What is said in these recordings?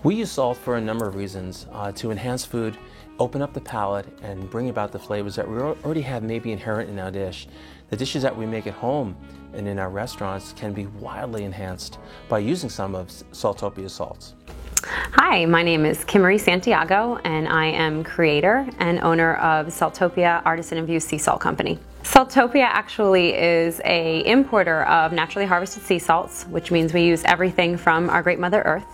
We use salt for a number of reasons to enhance food, open up the palate, and bring about the flavors that we already have maybe inherent in our dish. The dishes that we make at home and in our restaurants can be wildly enhanced by using some of Saltopia salts. Hi, my name is Kimmery Santiago, and I am creator and owner of Saltopia Artisan Infused Sea Salt Company. Saltopia actually is an importer of naturally harvested sea salts, which means we use everything from our great Mother Earth.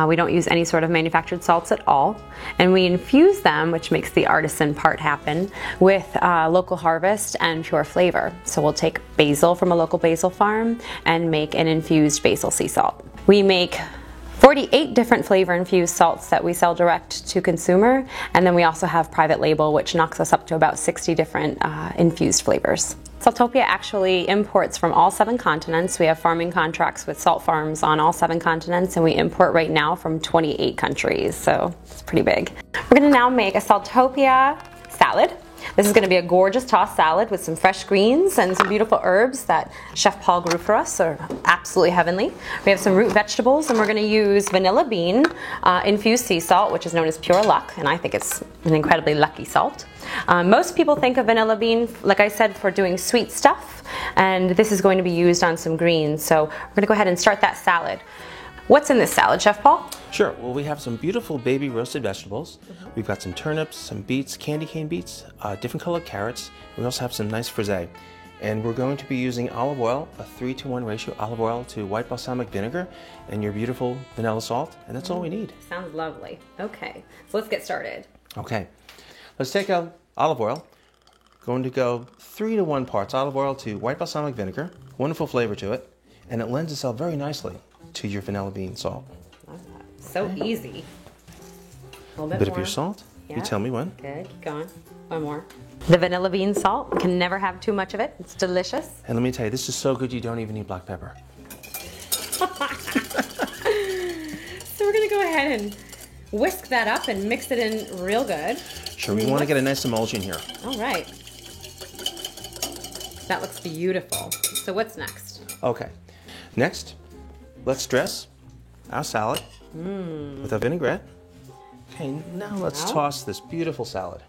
We don't use any sort of manufactured salts at all, and we infuse them, which makes the artisan part happen, with local harvest and pure flavor. So we'll take basil from a local basil farm and make an infused basil sea salt. We make 48 different flavor infused salts that we sell direct to consumer, and then we also have private label, which knocks us up to about 60 different infused flavors. Saltopia actually imports from all 7 continents. We have farming contracts with salt farms on all 7 continents, and we import right now from 28 countries, so it's pretty big. We're gonna now make a Saltopia salad. This is going to be a gorgeous tossed salad with some fresh greens and some beautiful herbs that Chef Paul grew for us. Are absolutely heavenly. We have some root vegetables, and we're going to use vanilla bean infused sea salt, which is known as Pure Luck, and I think it's an incredibly lucky salt. Most people think of vanilla bean, like I said, for doing sweet stuff, and this is going to be used on some greens. So we're going to go ahead and start that salad. What's in this salad, Chef Paul? Sure. Well, we have some beautiful baby roasted vegetables. We've got some turnips, some beets, candy cane beets, different colored carrots. We also have some nice frisee. And we're going to be using olive oil, a 3-to-1 ratio olive oil to white balsamic vinegar, and your beautiful vanilla salt, and that's all we need. Sounds lovely. Okay, so let's get started. Okay, let's take out olive oil. Going to go 3-to-1 parts olive oil to white balsamic vinegar. Wonderful flavor to it, and it lends itself very nicely to your vanilla bean salt. Love that. So easy. A little bit more of your salt. Yeah. You tell me when. Good. Keep going. One more. The vanilla bean salt. You can never have too much of it. It's delicious. And let me tell you, this is so good you don't even need black pepper. So we're going to go ahead and whisk that up and mix it in real good. Sure, we want to get a nice emulsion here. All right. That looks beautiful. So what's next? Okay. Next, let's dress our salad with a vinaigrette. Okay, now let's toss this beautiful salad.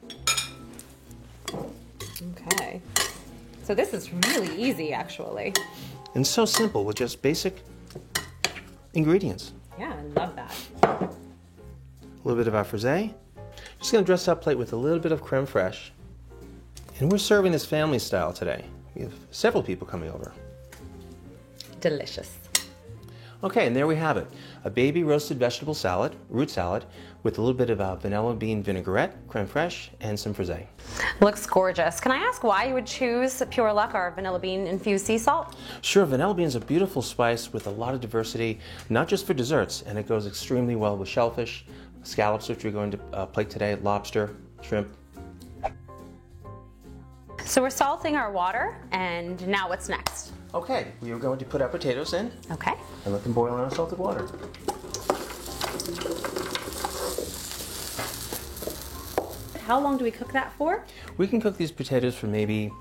Okay. So this is really easy, actually. And so simple with just basic ingredients. Yeah, I love that. A little bit of our frisee. Just going to dress up plate with a little bit of creme fraiche. And we're serving this family style today. We have several people coming over. Delicious. Okay, and there we have it. A baby roasted vegetable salad, root salad, with a little bit of vanilla bean vinaigrette, creme fraiche, and some frisee. Looks gorgeous. Can I ask why you would choose Pure Luck or vanilla bean infused sea salt? Sure, vanilla bean is a beautiful spice with a lot of diversity, not just for desserts, and it goes extremely well with shellfish, scallops, which we're going to plate today, lobster, shrimp. So we're salting our water, and now what's next? Okay, we are going to put our potatoes in. Okay. And let them boil in our salted water. How long do we cook that for? We can cook these potatoes for maybe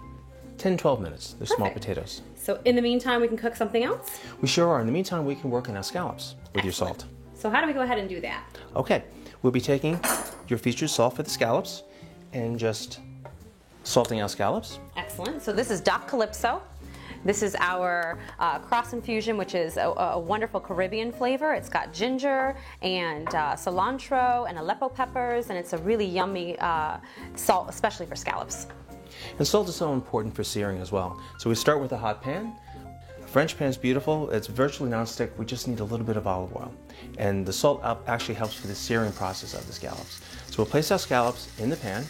10-12 minutes. They're small Perfect. potatoes. So in the meantime, we can cook something else? We sure are. In the meantime, we can work on our scallops with your salt. So how do we go ahead and do that? Okay, we'll be taking your featured salt for the scallops and just salting our scallops. Excellent. So this is Doc Calypso. This is our cross infusion, which is a wonderful Caribbean flavor. It's got ginger and cilantro and Aleppo peppers, and it's a really yummy salt, especially for scallops. And salt is so important for searing as well. So we start with a hot pan. A French pan is beautiful. It's virtually nonstick. We just need a little bit of olive oil. And the salt actually helps for the searing process of the scallops. So we'll place our scallops in the pan.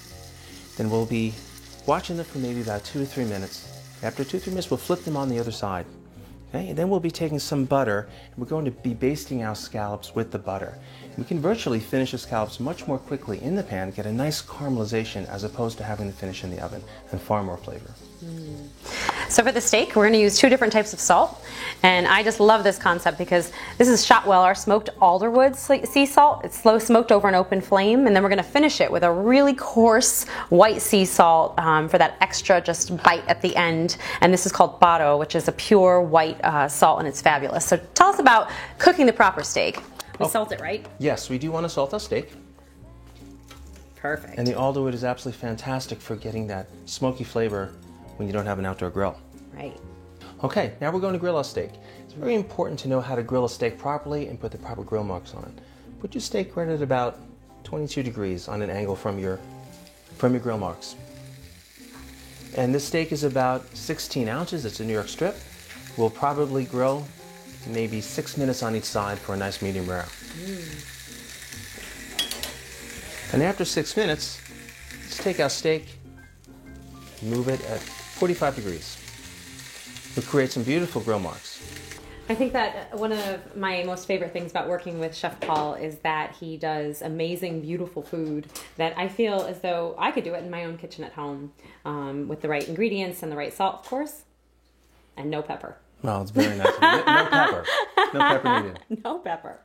Then we'll be watching them for maybe about 2 or 3 minutes. After 2 or 3 minutes, we'll flip them on the other side. Okay, and then we'll be taking some butter, and we're going to be basting our scallops with the butter. We can virtually finish the scallops much more quickly in the pan, get a nice caramelization as opposed to having to finish in the oven, and far more flavor. So for the steak, we're going to use 2 different types of salt, and I just love this concept because this is Shotwell, our smoked alderwood sea salt. It's slow smoked over an open flame, and then we're going to finish it with a really coarse white sea salt for that extra just bite at the end. And this is called Botto, which is a pure white salt, and it's fabulous. So tell us about cooking the proper steak. We salt it, right? Yes, we do want to salt our steak. Perfect. And the alderwood is absolutely fantastic for getting that smoky flavor when you don't have an outdoor grill. Right. Okay, now we're going to grill our steak. It's very important to know how to grill a steak properly and put the proper grill marks on it. Put your steak right at about 22 degrees on an angle from your grill marks. And this steak is about 16 ounces. It's a New York strip. We'll probably grill maybe 6 minutes on each side for a nice medium rare. And after 6 minutes, let's take our steak, move it at 45 degrees. We'll create some beautiful grill marks. I think that one of my most favorite things about working with Chef Paul is that he does amazing, beautiful food that I feel as though I could do it in my own kitchen at home with the right ingredients and the right salt, of course, and no pepper. Well, it's very nice. No pepper. No pepper needed. No pepper.